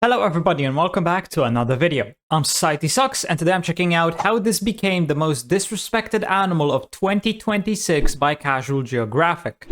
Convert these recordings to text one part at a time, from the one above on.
Hello everybody and welcome back to another video. I'm SocietySucks and today I'm checking out how this became the most disrespected animal of 2026 by Casual Geographic.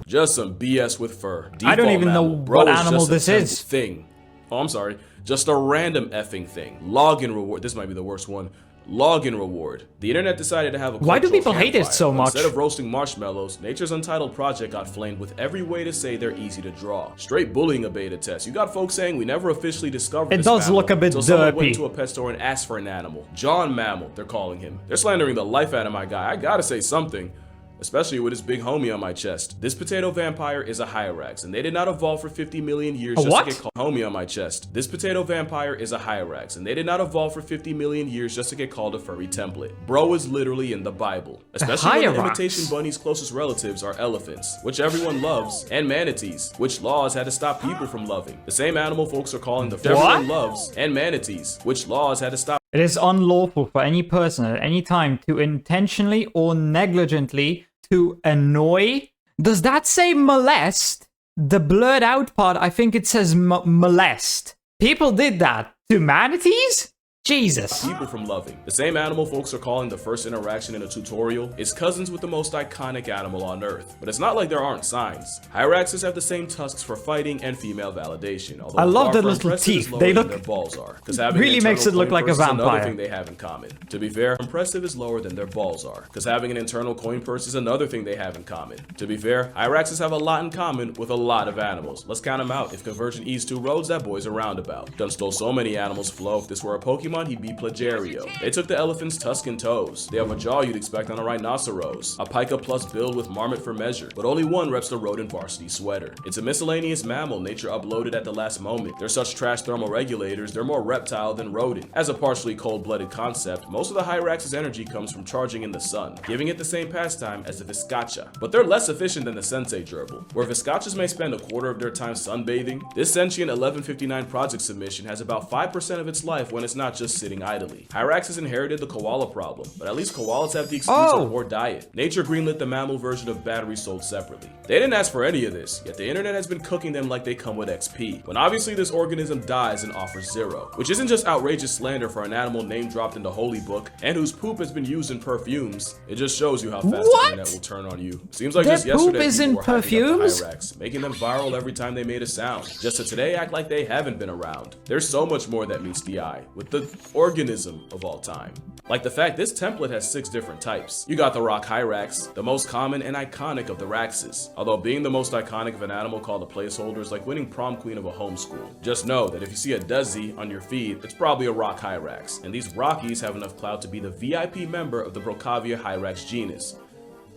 Just some BS with fur. I don't even know what animal this is. Thing. Oh, I'm sorry. Just a random effing thing. Login reward. This might be the worst one. Login reward. The internet decided to have a Why do people hate it so much? Instead of roasting marshmallows, Nature's Untitled Project got flamed with every way to say they're easy to draw. Straight bullying a beta test. You got folks saying we never officially discovered this does look a bit until someone derpy. went to a pet store and asked for an animal. John Mammal, they're calling him. They're slandering the life out of my guy. I gotta say something. Especially with his big homie on my chest. This potato vampire is a Hyrax, and they did not evolve for 50 million years just to get called homie on my chest. This potato vampire is a Hyrax, and they did not evolve for 50 million years just to get called a furry template. Bro is literally in the Bible. Especially when the imitation bunny's closest relatives are elephants, which everyone loves, and manatees, which laws had to stop people from loving. The same animal folks are calling the everyone loves, and manatees, which laws had to stop. It is unlawful for any person at any time to intentionally or negligently to annoy. Does that say molest? The blurred out part, I think it says molest. People did that to manatees? Jesus. People from loving. The same animal folks are calling the first interaction in a tutorial is cousins with the most iconic animal on Earth. But it's not like there aren't signs. Hyraxes have the same tusks for fighting and female validation. Although I love the little teeth. They look their balls are. really makes it look like a vampire. Another thing they have in common. To be fair, impressive is lower than their balls are. Because having an internal coin purse is another thing they have in common. To be fair, Hyraxes have a lot in common with a lot of animals. Let's count them out. If conversion eats two roads, that boy's a roundabout. Done stole so many animals flow. If this were a Pokemon, he'd be Plagiario. They took the elephant's tusk and toes. They have a jaw you'd expect on a rhinoceros. A Pika plus build with marmot for measure. But only one reps the rodent varsity sweater. It's a miscellaneous mammal nature uploaded at the last moment. They're such trash thermal regulators, they're more reptile than rodent. As a partially cold-blooded concept, most of the Hyrax's energy comes from charging in the sun, giving it the same pastime as the Viscacha. But they're less efficient than the Sensei gerbil. Where Viscachas may spend a quarter of their time sunbathing, this sentient 1159 project submission has about 5% of its life when it's not just sitting idly. Hyraxes inherited the koala problem, but at least koalas have the excuse of poor diet. Nature greenlit the mammal version of batteries sold separately. They didn't ask for any of this, yet the internet has been cooking them like they come with XP, when obviously this organism dies and offers zero. Which isn't just outrageous slander for an animal name dropped in the holy book, and whose poop has been used in perfumes. It just shows you how fast the internet will turn on you. Seems like just yesterday people were hyping up the Hyrax, making them viral every time they made a sound, just to today act like they haven't been around. There's so much more that meets the eye, with the organism of all time. Like the fact this template has 6 different types. You got the rock Hyrax, the most common and iconic of the Raxes. Although being the most iconic of an animal called a placeholder is like winning prom queen of a homeschool. Just know that if you see a Duzzy on your feed, it's probably a rock Hyrax, and these Rockies have enough clout to be the VIP member of the Brocavia Hyrax genus.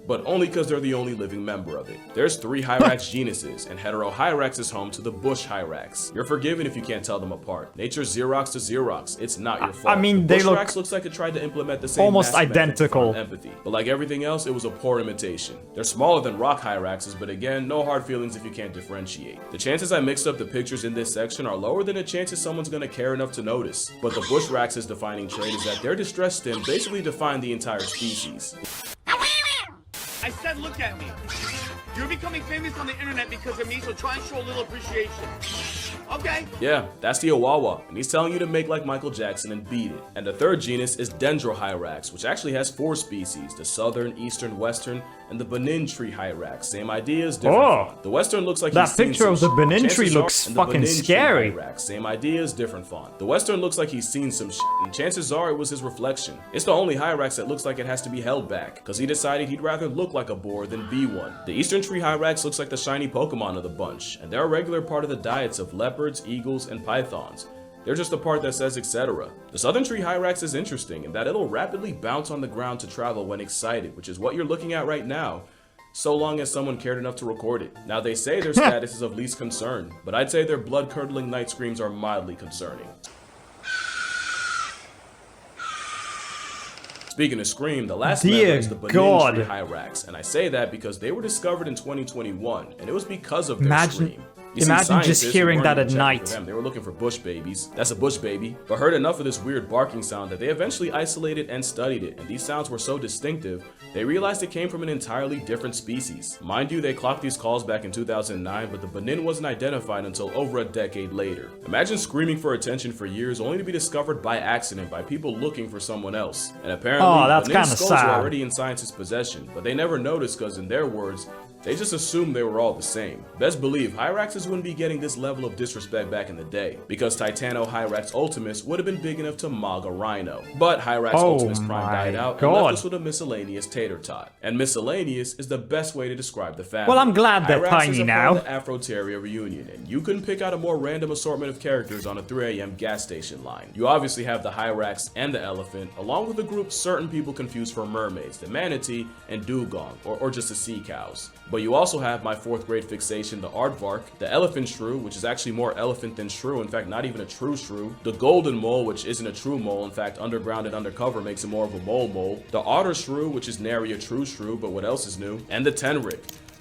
But only because they're the only living member of it. There's 3 Hyrax genuses, and Hetero Hyrax is home to the Bush Hyrax. You're forgiven if you can't tell them apart. Nature's Xerox to Xerox. It's not your fault. I mean, the they look Bush looks like it tried to implement the same almost identical empathy, but like everything else, it was a poor imitation. They're smaller than rock Hyraxes, but again, no hard feelings if you can't differentiate. The chances I mixed up the pictures in this section are lower than the chances someone's gonna care enough to notice. But the Bush Rax's defining trait is that their distress stem basically defined the entire species. I said look at me. You're becoming famous on the internet because of me, so try and show a little appreciation. Okay. Yeah, that's the Awawa, and he's telling you to make like Michael Jackson and beat it. And the third genus is Dendrohyrax, which actually has 4 species, the southern, eastern, western, and the Benin tree Hyrax. Same idea as different font. The western looks like that picture of the Benin tree looks fucking scary. Hyrax, same idea as different font. The western looks like he's seen some shit, and chances are it was his reflection. It's the only Hyrax that looks like it has to be held back, because he decided he'd rather look like a boar than be one. The eastern tree Hyrax looks like the shiny Pokemon of the bunch, and they're a regular part of the diets of leopards, eagles, and pythons. They're just the part that says etc. The southern tree Hyrax is interesting in that it'll rapidly bounce on the ground to travel when excited, which is what you're looking at right now, so long as someone cared enough to record it. Now they say their status is of least concern, but I'd say their blood-curdling night screams are mildly concerning. Speaking of Scream, the last member is the Benin tree Hyrax, and I say that because they were discovered in 2021, and it was because of their Scream. You see, Imagine just scientists hearing weren't that even at checking night. for them. They were looking for bush babies. That's a bush baby. But heard enough of this weird barking sound that they eventually isolated and studied it. And these sounds were so distinctive, they realized it came from an entirely different species. Mind you, they clocked these calls back in 2009, but the Benin wasn't identified until over a decade later. Imagine screaming for attention for years only to be discovered by accident by people looking for someone else. And apparently, that's Benin kinda skulls were sad. already in scientists' possession, but they never noticed because in their words, they just assumed they were all the same. Best believe Hyraxes wouldn't be getting this level of disrespect back in the day, because Titano-Hyrax Ultimus would have been big enough to mog a rhino. But Hyrax Ultimus Prime died out and left us with a miscellaneous tater tot. And miscellaneous is the best way to describe the family. Well, I'm glad they're Hyrax tiny is a part now. of the Afro Terrier reunion, and you couldn't pick out a more random assortment of characters on a 3 a.m. gas station line. You obviously have the Hyrax and the elephant, along with a group certain people confuse for mermaids, the manatee and dugong, or just the sea cows. But you also have my 4th grade fixation, the aardvark, the elephant shrew, which is actually more elephant than shrew, in fact not even a true shrew, the golden mole, which isn't a true mole, in fact underground and undercover makes it more of a mole, the otter shrew, which is nary a true shrew, but what else is new, and the tenric,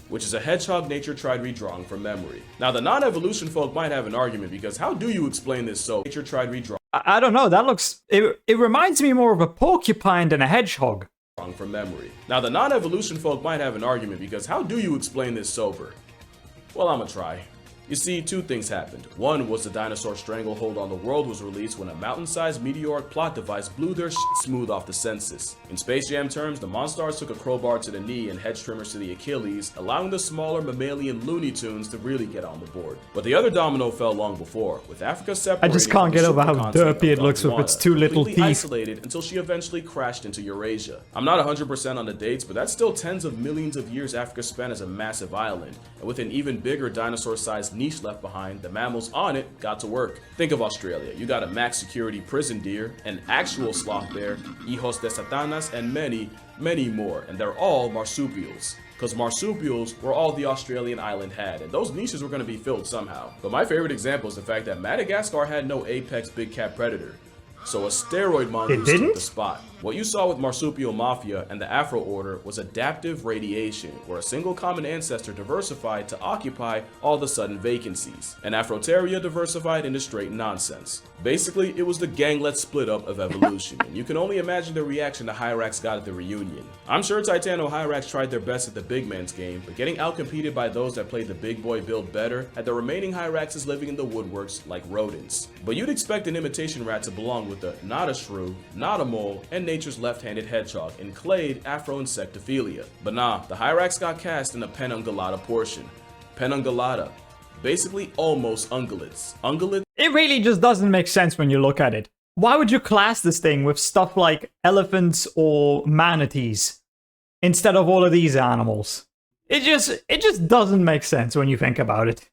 which is a hedgehog nature tried redrawing from memory. Now the non-evolution folk might have an argument, because how do you explain this so nature tried redrawing I don't know, that looks... It reminds me more of a porcupine than a hedgehog. from memory? Now the non-evolution folk might have an argument, because how do you explain this sober? Well, I'ma try. You see, 2 things happened. One was the dinosaur stranglehold on the world was released when a mountain-sized meteoric plot device blew their shit smooth off the census. In Space Jam terms, the Monstars took a crowbar to the knee and hedge trimmers to the Achilles, allowing the smaller mammalian Looney Tunes to really get on the board. But the other domino fell long before, with Africa separated. I just can't from the get over how supercontinent derpy of it looks with its 2 little completely teeth. isolated until she eventually crashed into Eurasia. I'm not 100% on the dates, but that's still tens of millions of years Africa spent as a massive island, and with an even bigger dinosaur-sized niche left behind, the mammals on it got to work. Think of Australia. You got a max security prison deer, an actual sloth bear, hijos de satanas, and many, many more. And they're all marsupials. Because marsupials were all the Australian island had, and those niches were going to be filled somehow. But my favorite example is the fact that Madagascar had no apex big cat predator. So a steroid mongoose took the spot. What you saw with Marsupial Mafia and the Afro Order was adaptive radiation, where a single common ancestor diversified to occupy all the sudden vacancies. And Afroteria diversified into straight nonsense. Basically, it was the ganglet split up of evolution, and you can only imagine the reaction the Hyrax got at the reunion. I'm sure Titano-Hyrax tried their best at the big man's game, but getting outcompeted by those that played the big boy build better had the remaining Hyraxes living in the woodworks like rodents. But you'd expect an imitation rat to belong with the not a shrew, not a mole, and nature's left-handed hedgehog in clade Afro-insectophilia. But nah, the Hyrax got cast in a penungulata portion. Penungulata. Basically almost ungulates. Ungulates? It really just doesn't make sense when you look at it. Why would you class this thing with stuff like elephants or manatees instead of all of these animals? It just doesn't make sense when you think about it.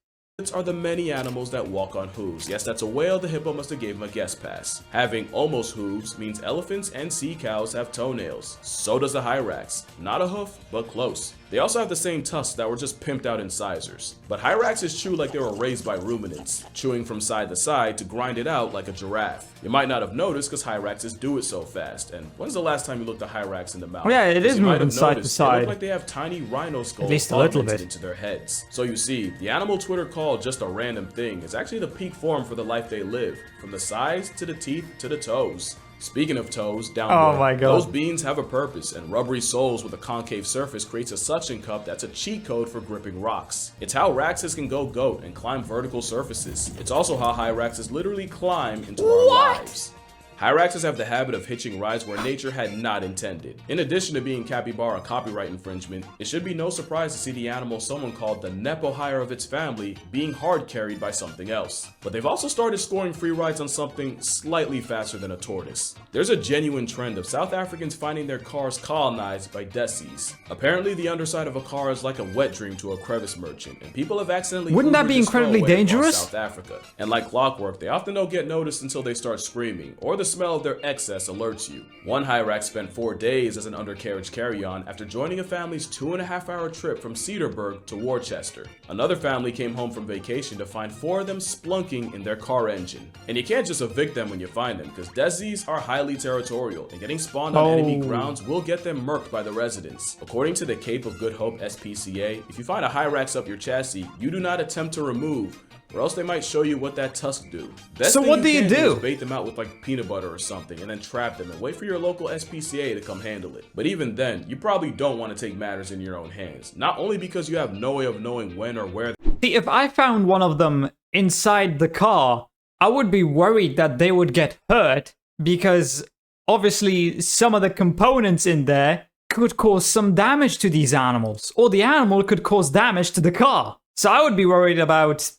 Are the many animals that walk on hooves. Yes, that's a whale. The hippo must have gave him a guest pass. Having almost hooves means elephants and sea cows have toenails. So does the Hyrax. Not a hoof, but close. They also have the same tusks that were just pimped out incisors. But Hyraxes chew like they were raised by ruminants, chewing from side to side to grind it out like a giraffe. You might not have noticed because Hyraxes do it so fast. And when's the last time you looked a Hyrax in the mouth? Oh yeah, it is moving side to They side. look like they have tiny rhino skulls At least a little augmented bit. into their heads. So you see, the animal Twitter called just a random thing is actually the peak form for the life they live, from the size to the teeth to the toes. Speaking of toes, down Oh there, my God. those beans have a purpose, and rubbery soles with a concave surface creates a suction cup that's a cheat code for gripping rocks. It's how Raxes can go goat and climb vertical surfaces. It's also how Hyraxes literally climb into our lives. Hyraxes have the habit of hitching rides where nature had not intended. In addition to being capybara copyright infringement, it should be no surprise to see the animal someone called the Nepo hire of its family being hard carried by something else. But they've also started scoring free rides on something slightly faster than a tortoise. There's a genuine trend of South Africans finding their cars colonized by desis. Apparently the underside of a car is like a wet dream to a crevice merchant, and people have accidentally Wouldn't that Ubered be the snow incredibly away across dangerous? South Africa. And like clockwork, they often don't get noticed until they start screaming, or the smell of their excess alerts you. One Hyrax spent 4 days as an undercarriage carry-on after joining a family's 2.5-hour trip from Cedarburg to Worcester. Another family came home from vacation to find 4 of them splunking in their car engine. And you can't just evict them when you find them, because Desi's are highly territorial, and getting spawned on enemy grounds will get them murked by the residents. According to the Cape of Good Hope SPCA, if you find a Hyrax up your chassis, you do not attempt to remove, or else they might show you what that tusk do. So what do you do? Is bait them out with like peanut butter or something and then trap them and wait for your local SPCA to come handle it. But even then, you probably don't want to take matters in your own hands. Not only because you have no way of knowing when or where. See, if I found one of them inside the car, I would be worried that they would get hurt, because obviously some of the components in there could cause some damage to these animals, or the animal could cause damage to the car. So I would be worried about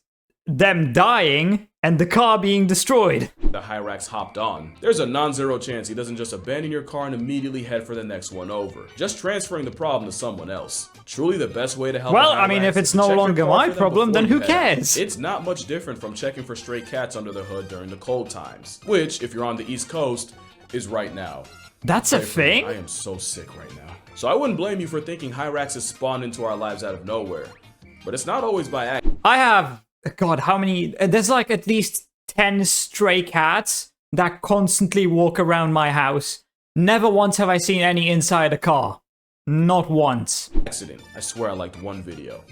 them dying and the car being destroyed. The Hyrax hopped on. There's a non-zero chance he doesn't just abandon your car and immediately head for the next one over, just transferring the problem to someone else. Truly the best way to help. Well, I mean, if it's no longer my problem, then who cares? It's not much different from checking for stray cats under the hood during the cold times, which, if you're on the East Coast, is right now. That's a thing? I am so sick right now. So I wouldn't blame you for thinking Hyraxes spawn into our lives out of nowhere, but it's not always by accident. I have, God, how many? There's like at least 10 stray cats that constantly walk around my house. Never once have I seen any inside a car. Not once. Accident. I swear I liked one video.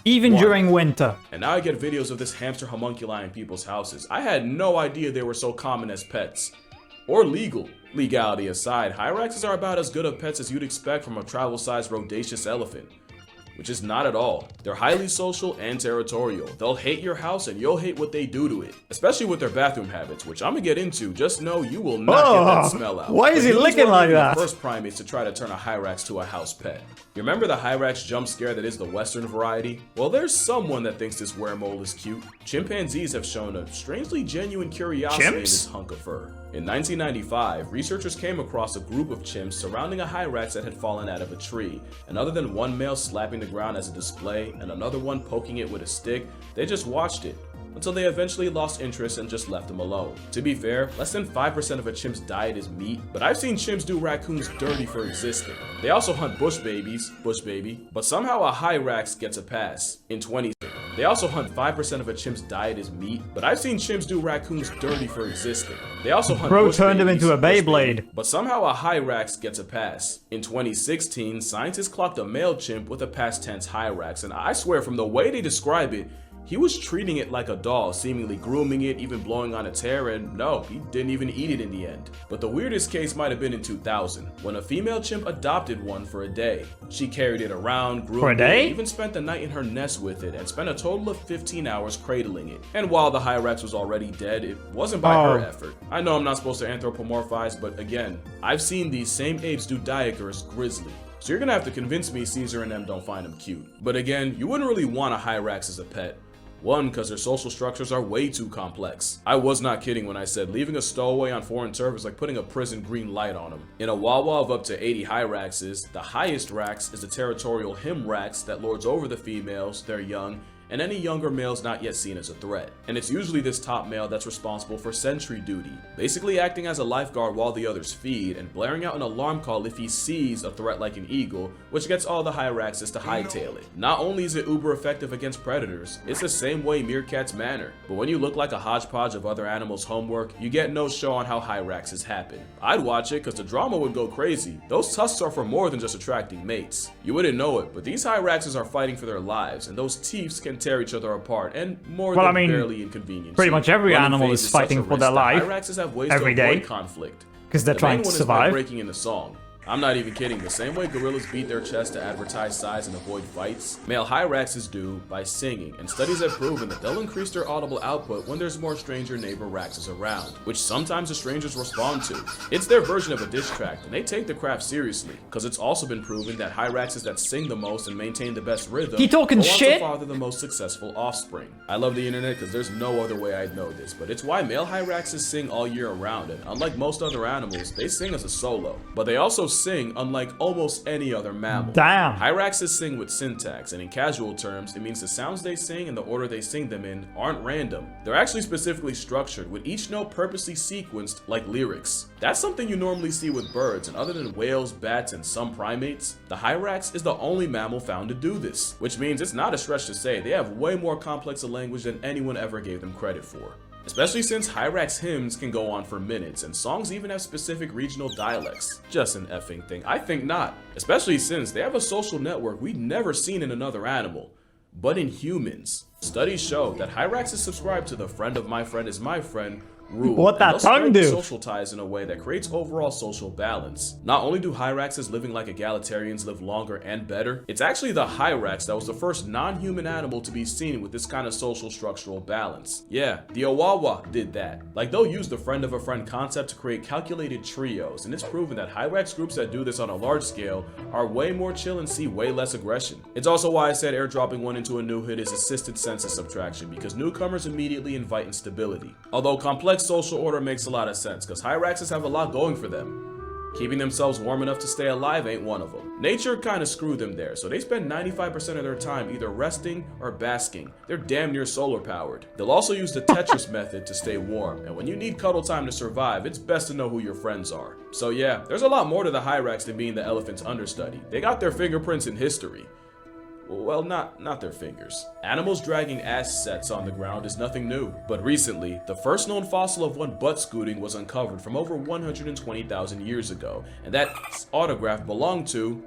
Even during winter. And now I get videos of this hamster homunculi in people's houses. I had no idea they were so common as pets. Or legal. Legality aside, Hyraxes are about as good of pets as you'd expect from a travel-sized rhodaceous elephant. Which is not at all. They're highly social and territorial. They'll hate your house and you'll hate what they do to it. Especially with their bathroom habits, which I'm gonna get into. Just know you will not get that smell out. Why is he licking like that? The first primates to try to turn a Hyrax to a house pet. You remember the Hyrax jump scare that is the Western variety? Well, there's someone that thinks this weremole is cute. Chimpanzees have shown a strangely genuine curiosity in this hunk of fur. In 1995, researchers came across a group of chimps surrounding a Hyrax that had fallen out of a tree, and other than one male slapping the ground as a display and another one poking it with a stick, they just watched it, until they eventually lost interest and just left them alone. To be fair, less than 5% of a chimp's diet is meat, but I've seen chimps do raccoons dirty for existing. They also hunt bush babies, but somehow a Hyrax gets a pass. In 20, they also hunt 5% of a chimp's diet is meat, but I've seen chimps do raccoons dirty for existing. They also hunt Bro bush turned him babies, into a Beyblade. but somehow a Hyrax gets a pass. In 2016, scientists clocked a male chimp with a past tense Hyrax, and I swear from the way they describe it, he was treating it like a doll, seemingly grooming it, even blowing on its hair, and no, he didn't even eat it in the end. But the weirdest case might have been in 2000, when a female chimp adopted one for a day. She carried it around, groomed it, even spent the night in her nest with it, and spent a total of 15 hours cradling it. And while the Hyrax was already dead, it wasn't by her effort. I know I'm not supposed to anthropomorphize, but again, I've seen these same apes do Diagers grizzly. So you're gonna have to convince me Caesar and them don't find him cute. But again, you wouldn't really want a Hyrax as a pet. One, because their social structures are way too complex. I was not kidding when I said leaving a stowaway on foreign turf is like putting a prison green light on him. In a Wawa of up to 80 Hyraxes, the highest Rax is the territorial Himrax that lords over the females, their young, and any younger males not yet seen as a threat. And it's usually this top male that's responsible for sentry duty, basically acting as a lifeguard while the others feed, and blaring out an alarm call if he sees a threat like an eagle, which gets all the Hyraxes to hightail it. Not only is it uber effective against predators, it's the same way meerkats manner. But when you look like a hodgepodge of other animals' homework, you get no show on how Hyraxes happen. I'd watch it because the drama would go crazy. Those tusks are for more than just attracting mates. You wouldn't know it, but these Hyraxes are fighting for their lives, and those teeths can tear each other apart and more than barely inconvenience. Pretty much every animal is fighting for their life every day conflict because they're trying to survive. Breaking into song. I'm not even kidding. The same way gorillas beat their chest to advertise size and avoid fights, male Hyraxes do by singing, and studies have proven that they'll increase their audible output when there's more stranger neighbor Raxes around, which sometimes the strangers respond to. It's their version of a diss track, and they take the craft seriously, because it's also been proven that Hyraxes that sing the most and maintain the best rhythm go on to father the most successful offspring. I love the internet because there's no other way I'd know this, but it's why male Hyraxes sing all year around, and unlike most other animals, they sing as a solo, but they also sing unlike almost any other mammal. Damn. Hyraxes sing with syntax, and in casual terms, it means the sounds they sing and the order they sing them in aren't random. They're actually specifically structured, with each note purposely sequenced like lyrics. That's something you normally see with birds, and other than whales, bats, and some primates, the hyrax is the only mammal found to do this, which means it's not a stretch to say they have way more complex a language than anyone ever gave them credit for. Especially since hyrax hymns can go on for minutes, and songs even have specific regional dialects. Just an effing thing. I think not. Especially since they have a social network we've never seen in another animal, but in humans. Studies show that hyraxes subscribe to the friend of my friend is my friend rule. What that tongue do? Social ties in a way that creates overall social balance. Not only do hyraxes living like egalitarians live longer and better, it's actually the hyrax that was the first non-human animal to be seen with this kind of social structural balance. Yeah, the Awawa did that. Like, they'll use the friend of a friend concept to create calculated trios, and it's proven that hyrax groups that do this on a large scale are way more chill and see way less aggression. It's also why I said airdropping one into a new hood is assisted census subtraction, because newcomers immediately invite instability. Although complex social order makes a lot of sense, because hyraxes have a lot going for them. Keeping themselves warm enough to stay alive ain't one of them. Nature kinda screwed them there, so they spend 95% of their time either resting or basking. They're damn near solar powered. They'll also use the Tetris method to stay warm, and when you need cuddle time to survive, it's best to know who your friends are. So yeah, there's a lot more to the hyrax than being the elephant's understudy. They got their fingerprints in history. Well, not their fingers. Animals dragging ass sets on the ground is nothing new, but recently, the first known fossil of one butt scooting was uncovered from over 120,000 years ago, and that autograph belonged to,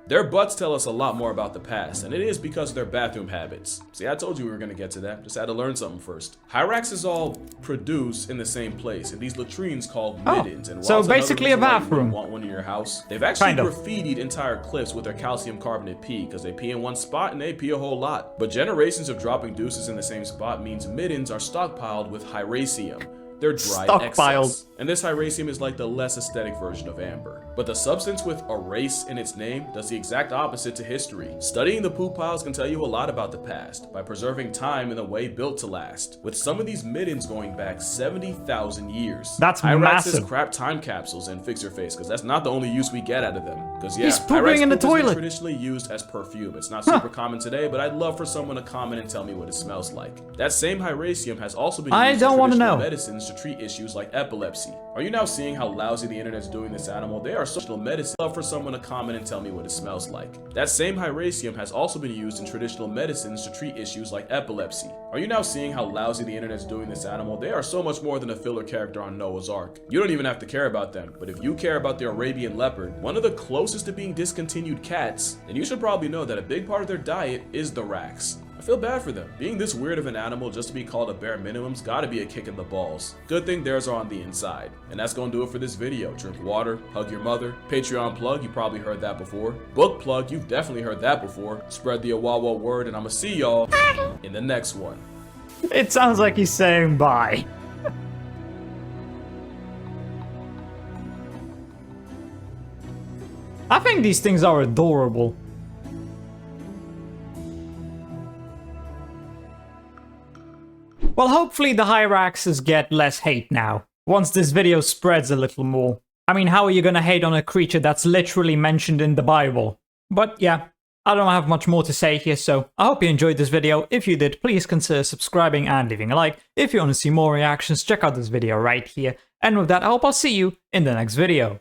their butts tell us a lot more about the past, and it is because of their bathroom habits. See, I told you we were gonna get to that, just had to learn something first. Hyraxes all produce in the same place, in these latrines called middens. And so basically a bathroom. You want one in your house? They've actually graffitied entire cliffs with their calcium carbonate pee, because they pee in one spot and they pee a whole lot. But generations of dropping deuces in the same spot means middens are stockpiled with hyracium. They're dried excess. And this hyracium is like the less aesthetic version of amber. But the substance with erase in its name does the exact opposite to history. Studying the poop piles can tell you a lot about the past by preserving time in a way built to last, with some of these middens going back 70,000 years. That's massive. Crap time capsules and fix your face, because that's not the only use we get out of them. Because yeah, he's pooping in the toilet. Traditionally used as perfume. It's not super common today, but I'd love for someone to comment and tell me what it smells like. That same hyracium has also been used in traditional medicines to treat issues like epilepsy. Are you now seeing how lousy the internet's doing this animal? They are social medicine. I'd love for someone to comment and tell me what it smells like. That same hyracium has also been used in traditional medicines to treat issues like epilepsy. Are you now seeing how lousy the internet's doing this animal? They are so much more than a filler character on Noah's Ark. You don't even have to care about them, but if you care about the Arabian leopard, one of the closest to being discontinued cats, then you should probably know that a big part of their diet is the rax. I feel bad for them. Being this weird of an animal just to be called a bare minimum's gotta be a kick in the balls. Good thing theirs are on the inside. And that's gonna do it for this video. Drink water, hug your mother. Patreon plug, you probably heard that before. Book plug, you've definitely heard that before. Spread the Awawa word, and I'ma see y'all in the next one. It sounds like he's saying bye. I think these things are adorable. Well, hopefully the hyraxes get less hate now, once this video spreads a little more. I mean, how are you gonna hate on a creature that's literally mentioned in the Bible? But yeah, I don't have much more to say here, so I hope you enjoyed this video. If you did, please consider subscribing and leaving a like. If you want to see more reactions, check out this video right here. And with that, I hope I'll see you in the next video.